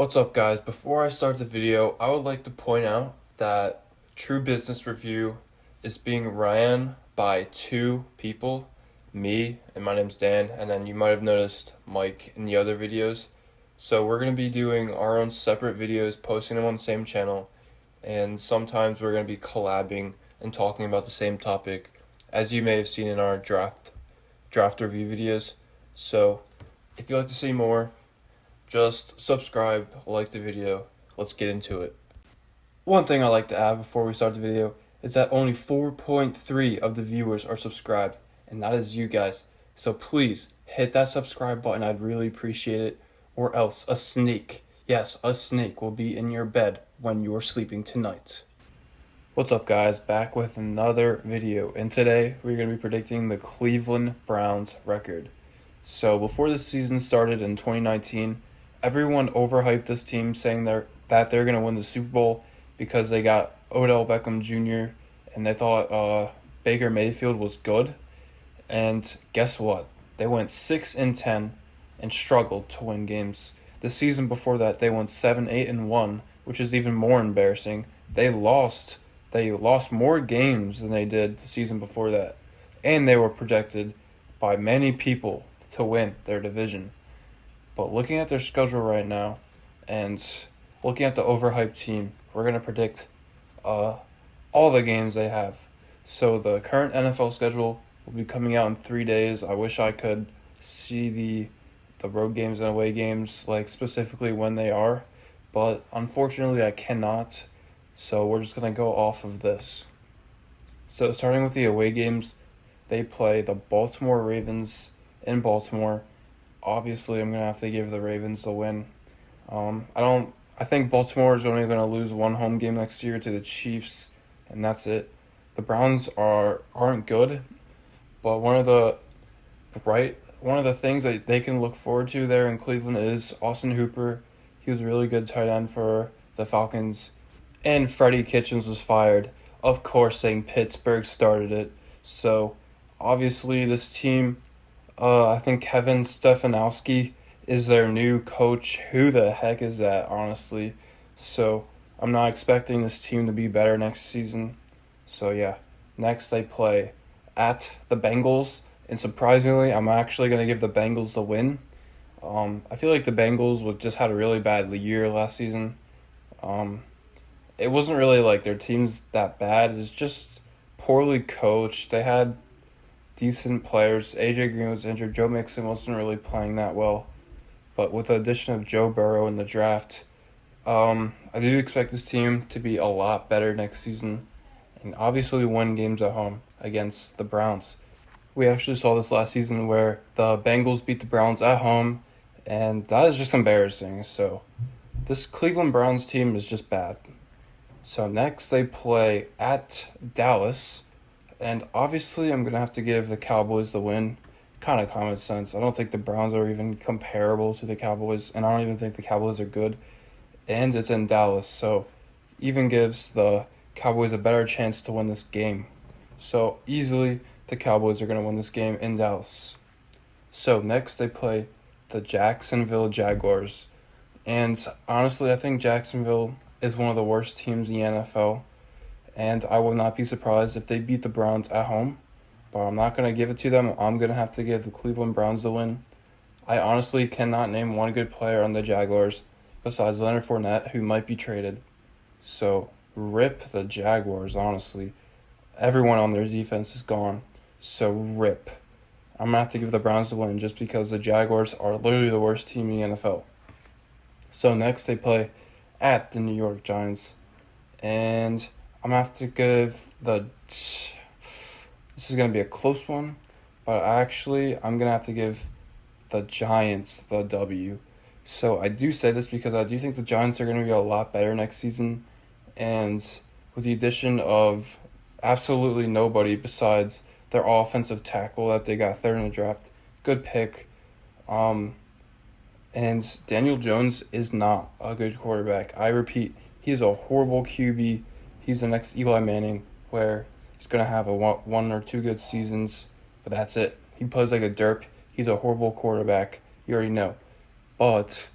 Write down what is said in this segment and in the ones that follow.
What's up, guys? Before I start the video, I would like to point out that True Business Review is being ran by two people, me and my name's Dan, and then you might have noticed Mike in the other videos. So we're going to be doing our own separate videos, posting them on the same channel, and sometimes we're going to be collabing and talking about the same topic, as you may have seen in our draft review videos. So if you'd like to see more, just subscribe, like the video. Let's get into it. One thing I'd like to add before we start the video is that only 4.3 of the viewers are subscribed, and that is you guys. So please hit that subscribe button. I'd really appreciate it. Or else a snake, yes, a snake will be in your bed when you're sleeping tonight. What's up, guys? Back with another video, and today we're going to be predicting the Cleveland Browns record. So before the season started in 2019, everyone overhyped this team, saying that they're going to win the Super Bowl because they got Odell Beckham Jr. and they thought Baker Mayfield was good. And guess what? They went 6-10 and struggled to win games. The season before that, they went 7-8-1, which is even more embarrassing. They lost more games than they did the season before that, and they were projected by many people to win their division. But looking at their schedule right now and looking at the overhyped team, we're going to predict all the games they have. So the current NFL schedule will be coming out in 3 days. I wish I could see the road games and away games, like specifically when they are, but unfortunately I cannot. So we're just going to go off of this. So starting with the away games, they play the Baltimore Ravens in Baltimore. Obviously, I'm going to have to give the Ravens the win. I think Baltimore is only going to lose one home game next year to the Chiefs, and that's it. The Browns aren't good, but one of the things that they can look forward to there in Cleveland is Austin Hooper. He was a really good tight end for the Falcons. And Freddie Kitchens was fired. Of course, saying Pittsburgh started it. So, obviously, this team, I think Kevin Stefanowski is their new coach. Who the heck is that, honestly? So, I'm not expecting this team to be better next season. So, yeah. Next, they play at the Bengals. And surprisingly, I'm actually going to give the Bengals the win. I feel like the Bengals just had a really bad year last season. It wasn't really like their team's that bad. It's just poorly coached. They had decent players. A.J. Green was injured. Joe Mixon wasn't really playing that well. But with the addition of Joe Burrow in the draft, I do expect this team to be a lot better next season. And obviously win games at home against the Browns. We actually saw this last season where the Bengals beat the Browns at home, and that is just embarrassing. So this Cleveland Browns team is just bad. So next they play at Dallas, and obviously I'm going to have to give the Cowboys the win. Kind of common sense. I don't think the Browns are even comparable to the Cowboys, and I don't even think the Cowboys are good. And it's in Dallas, so even gives the Cowboys a better chance to win this game. So easily the Cowboys are going to win this game in Dallas. So next they play the Jacksonville Jaguars. And honestly, I think Jacksonville is one of the worst teams in the NFL. And I will not be surprised if they beat the Browns at home. But I'm not going to give it to them. I'm going to have to give the Cleveland Browns the win. I honestly cannot name one good player on the Jaguars besides Leonard Fournette, who might be traded. So rip the Jaguars, honestly. Everyone on their defense is gone. So rip. I'm going to have to give the Browns the win just because the Jaguars are literally the worst team in the NFL. So next they play at the New York Giants. And I'm going to have to give this is going to be a close one, but actually I'm going to have to give the Giants the W. So I do say this because I do think the Giants are going to be a lot better next season. And with the addition of absolutely nobody besides their offensive tackle that they got third in the draft, good pick. And Daniel Jones is not a good quarterback. I repeat, he is a horrible QB. He's the next Eli Manning, where he's going to have one or two good seasons, but that's it. He plays like a derp. He's a horrible quarterback. You already know. But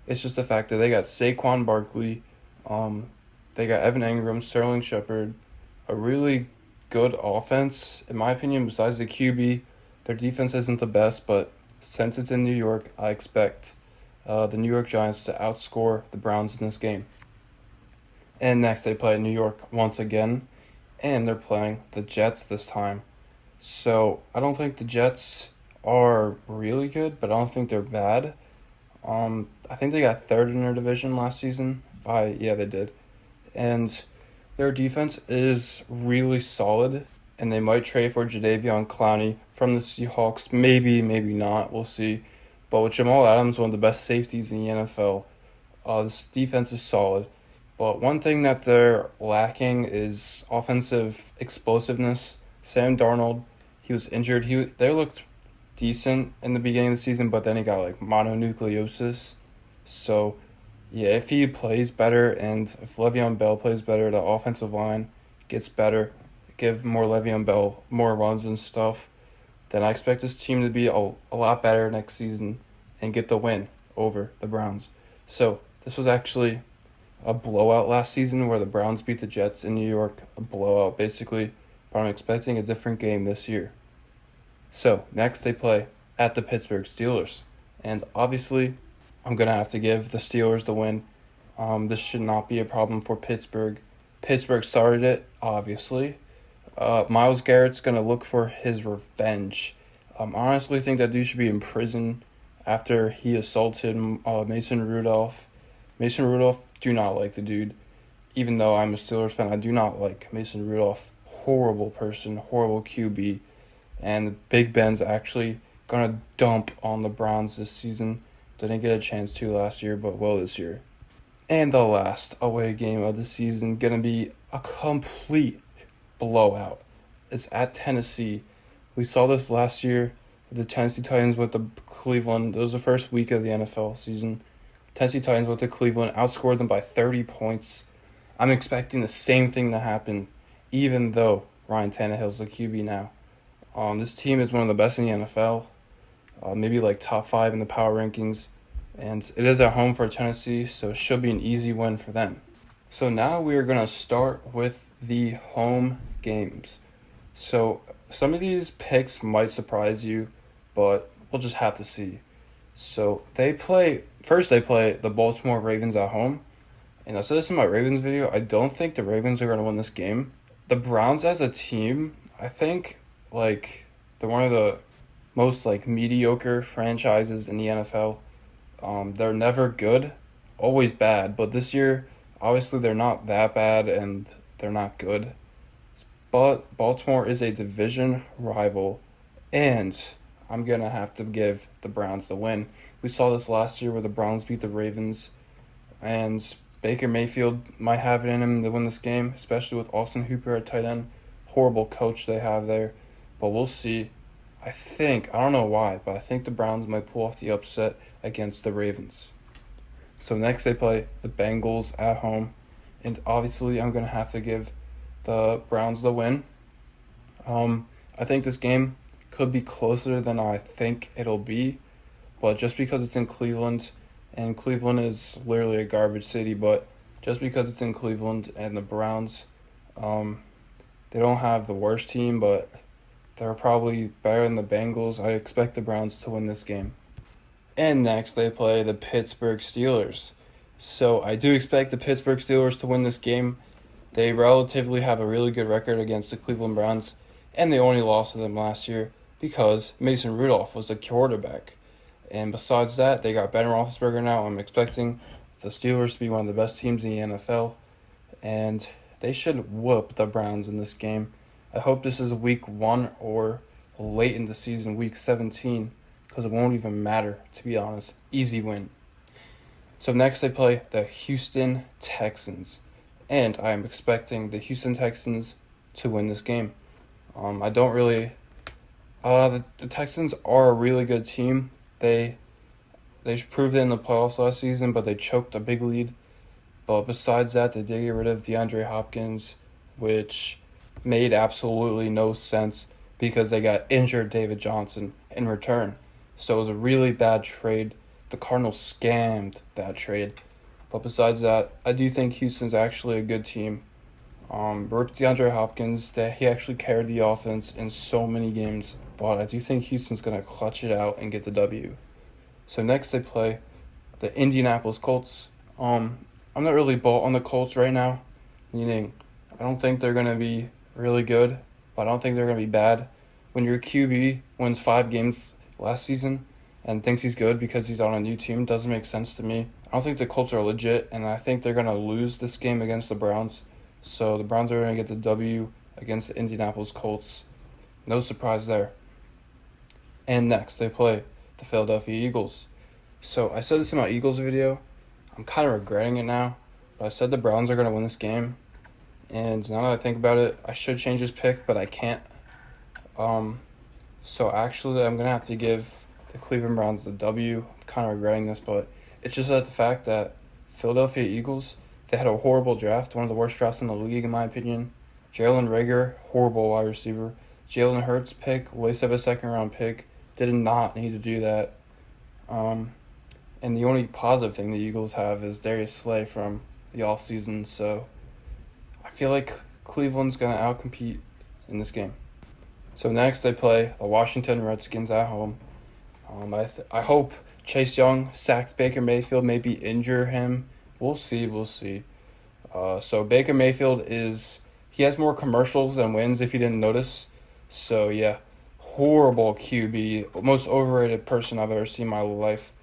It's just the fact that they got Saquon Barkley, they got Evan Ingram, Sterling Shepard, a really good offense, in my opinion, besides the QB. Their defense isn't the best, but since it's in New York, I expect the New York Giants to outscore the Browns in this game. And next, they play New York once again, and they're playing the Jets this time. So I don't think the Jets are really good, but I don't think they're bad. I think they got third in their division last season. Yeah, they did. And their defense is really solid, and they might trade for Jadeveon Clowney from the Seahawks. Maybe, maybe not. We'll see. But with Jamal Adams, one of the best safeties in the NFL, this defense is solid. But one thing that they're lacking is offensive explosiveness. Sam Darnold, he was injured. They looked decent in the beginning of the season, but then he got like mononucleosis. So, yeah, if he plays better and if Le'Veon Bell plays better, the offensive line gets better, give more Le'Veon Bell more runs and stuff, then I expect this team to be a lot better next season and get the win over the Browns. So, this was actually a blowout last season where the Browns beat the Jets in New York, a blowout basically, but I'm expecting a different game this year. So, next they play at the Pittsburgh Steelers. And obviously, I'm going to have to give the Steelers the win. This should not be a problem for Pittsburgh. Pittsburgh started it, obviously. Myles Garrett's going to look for his revenge. I honestly think that dude should be in prison after he assaulted Mason Rudolph. Mason Rudolph, do not like the dude. Even though I'm a Steelers fan, I do not like Mason Rudolph. Horrible person, horrible QB. And Big Ben's actually going to dump on the Browns this season. Didn't get a chance to last year, but will this year. And the last away game of the season, going to be a complete blowout. It's at Tennessee. We saw this last year. The Tennessee Titans went to Cleveland. It was the first week of the NFL season. Tennessee Titans went to Cleveland, outscored them by 30 points. I'm expecting the same thing to happen, even though Ryan Tannehill's the QB now. This team is one of the best in the NFL, maybe like top 5 in the power rankings, and it is at home for Tennessee, so it should be an easy win for them. So now we are going to start with the home games. So some of these picks might surprise you, but we'll just have to see. So they play the Baltimore Ravens at home, and I said this in my Ravens video, I don't think the Ravens are going to win this game. The Browns as a team, I think, like, they're one of the most, like, mediocre franchises in the NFL. They're never good, always bad, but this year, obviously, they're not that bad, and they're not good. But Baltimore is a division rival, and I'm going to have to give the Browns the win. We saw this last year where the Browns beat the Ravens, and Baker Mayfield might have it in him to win this game, especially with Austin Hooper at tight end. Horrible coach they have there. But we'll see. I don't know why, but I think the Browns might pull off the upset against the Ravens. So next they play the Bengals at home. And obviously I'm going to have to give the Browns the win. I think this game could be closer than I think it'll be. But just because it's in Cleveland, and Cleveland is literally a garbage city, but just because it's in Cleveland and the Browns, they don't have the worst team, but they're probably better than the Bengals. I expect the Browns to win this game. And next, they play the Pittsburgh Steelers. So I do expect the Pittsburgh Steelers to win this game. They relatively have a really good record against the Cleveland Browns, and they only lost to them last year because Mason Rudolph was the quarterback. And besides that, they got Ben Roethlisberger now. I'm expecting the Steelers to be one of the best teams in the NFL, and they should whoop the Browns in this game. I hope this is week 1 or late in the season, week 17, because it won't even matter, to be honest. Easy win. So next they play the Houston Texans, and I am expecting the Houston Texans to win this game. The Texans are a really good team. They proved it in the playoffs last season, but they choked a big lead. But besides that, they did get rid of DeAndre Hopkins, which made absolutely no sense because they got injured David Johnson in return. So it was a really bad trade. the Cardinals scammed that trade. But besides that, I do think Houston's actually a good team. Rip DeAndre Hopkins, that he actually carried the offense in so many games. But I do think Houston's going to clutch it out and get the W. So next they play the Indianapolis Colts. I'm not really bought on the Colts right now, meaning I don't think they're going to be really good, but I don't think they're going to be bad. When your QB wins 5 games last season and thinks he's good because he's on a new team, doesn't make sense to me. I don't think the Colts are legit, and I think they're going to lose this game against the Browns. So the Browns are going to get the W against the Indianapolis Colts. No surprise there. And next, they play the Philadelphia Eagles. So I said this in my Eagles video. I'm kind of regretting it now, but I said the Browns are going to win this game. And now that I think about it, I should change this pick, but I can't. So actually, I'm going to have to give the Cleveland Browns the W. I'm kind of regretting this, but it's just that the fact that Philadelphia Eagles, they had a horrible draft, one of the worst drafts in the league, in my opinion. Jalen Reagor, horrible wide receiver. Jalen Hurts pick, waste of a second-round pick. Did not need to do that. And the only positive thing the Eagles have is Darius Slay from the offseason, so I feel like Cleveland's going to outcompete in this game. So next they play the Washington Redskins at home. I hope Chase Young sacks Baker Mayfield, maybe injure him. We'll see. So Baker Mayfield he has more commercials than wins if you didn't notice. So yeah, horrible QB, most overrated person I've ever seen in my life.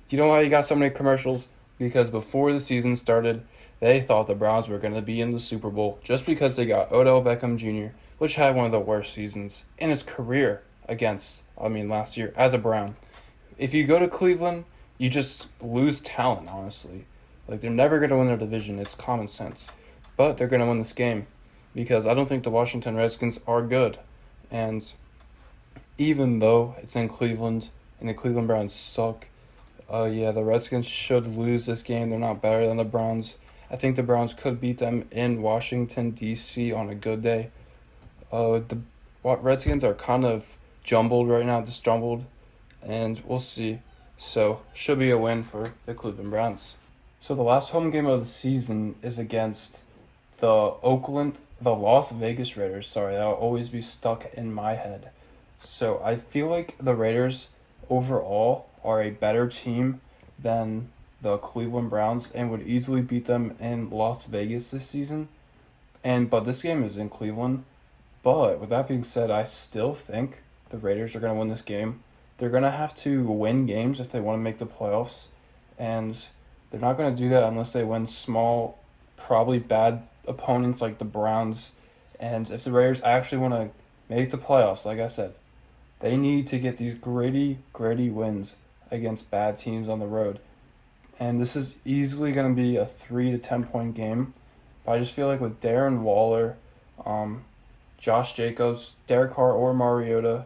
Do you know why he got so many commercials? Because before the season started, they thought the Browns were going to be in the Super Bowl just because they got Odell Beckham Jr., which had one of the worst seasons in his career last year as a Brown. If you go to Cleveland, you just lose talent, honestly. Like, they're never going to win their division. It's common sense. But they're going to win this game because I don't think the Washington Redskins are good. And even though it's in Cleveland and the Cleveland Browns suck, the Redskins should lose this game. They're not better than the Browns. I think the Browns could beat them in Washington, D.C. on a good day. The Redskins are kind of jumbled right now, disjumbled, and we'll see. So, should be a win for the Cleveland Browns. So, the last home game of the season is against the Las Vegas Raiders. Sorry, that'll always be stuck in my head. So, I feel like the Raiders overall are a better team than the Cleveland Browns and would easily beat them in Las Vegas this season. But this game is in Cleveland. But with that being said, I still think the Raiders are going to win this game. They're going to have to win games if they want to make the playoffs. And they're not going to do that unless they win small, probably bad opponents like the Browns. And if the Raiders actually want to make the playoffs, like I said, they need to get these gritty wins against bad teams on the road. And this is easily going to be a 3 to 10 point game. But I just feel like with Darren Waller, Josh Jacobs, Derek Carr or Mariota,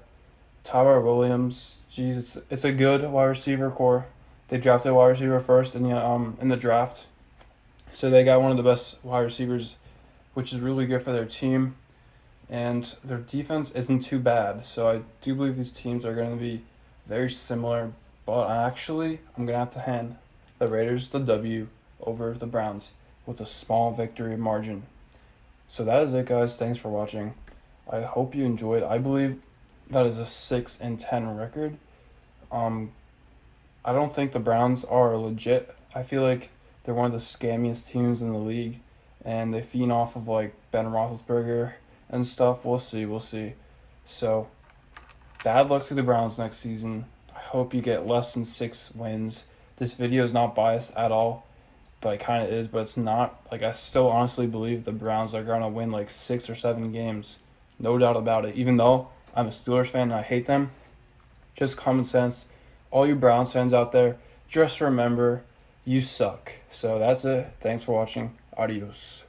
Tyler Williams, it's a good wide receiver core. They drafted a wide receiver first in the draft. So they got one of the best wide receivers, which is really good for their team. And their defense isn't too bad. So I do believe these teams are going to be very similar. But I'm going to have to hand the Raiders the W over the Browns with a small victory margin. So that is it, guys. Thanks for watching. I hope you enjoyed. I believe that is a 6-10 record. I don't think the Browns are legit. I feel like they're one of the scammiest teams in the league, and they feed off of like Ben Roethlisberger and stuff. We'll see. So bad luck to the Browns next season. I hope you get less than 6 wins. This video is not biased at all, but it kind of is, but it's not. Like, I still honestly believe the Browns are going to win like 6 or 7 games. No doubt about it. Even though I'm a Steelers fan and I hate them, just common sense. All you Browns fans out there, just remember, you suck. So that's it. Thanks for watching. Adios.